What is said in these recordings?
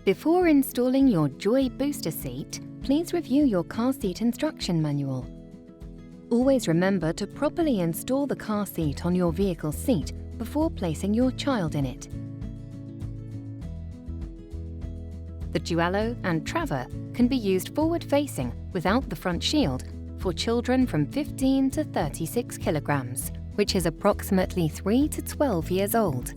Before installing your Joy booster seat, please review your car seat instruction manual. Always remember to properly install the car seat on your vehicle seat before placing your child in it. The Duallo and Traver can be used forward-facing without the front shield for children from 15 to 36 kilograms, which is approximately 3 to 12 years old.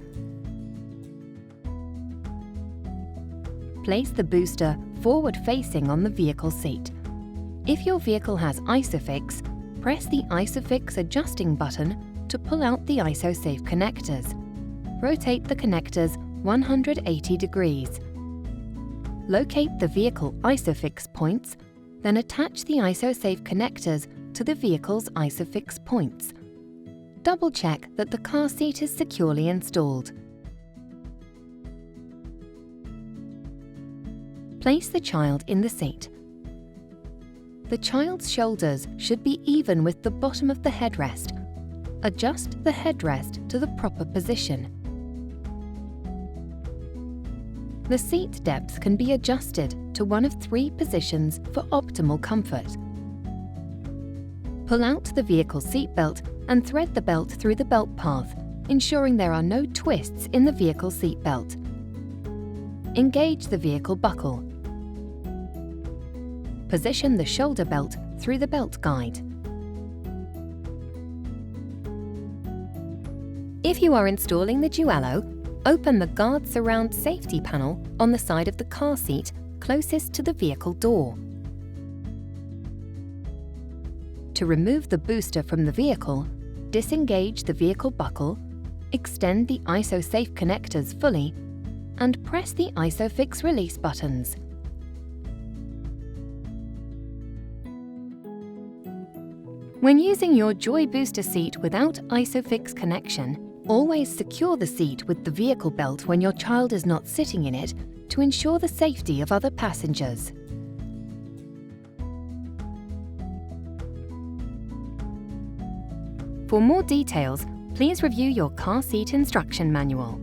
Place the booster forward-facing on the vehicle seat. If your vehicle has ISOFIX, press the ISOFIX adjusting button to pull out the ISOSafe connectors. Rotate the connectors 180 degrees. Locate the vehicle ISOFIX points, then attach the ISOSafe connectors to the vehicle's ISOFIX points. Double-check that the car seat is securely installed. Place the child in the seat. The child's shoulders should be even with the bottom of the headrest. Adjust the headrest to the proper position. The seat depth can be adjusted to one of 3 positions for optimal comfort. Pull out the vehicle seatbelt and thread the belt through the belt path, ensuring there are no twists in the vehicle seatbelt. Engage the vehicle buckle. Position the shoulder belt through the belt guide. If you are installing the Duallo, open the Guard Surround safety panel on the side of the car seat closest to the vehicle door. To remove the booster from the vehicle, disengage the vehicle buckle, extend the ISOSafe connectors fully, and press the ISOFIX release buttons. When using your Joy booster seat without ISOFIX connection, always secure the seat with the vehicle belt when your child is not sitting in it to ensure the safety of other passengers. For more details, please review your car seat instruction manual.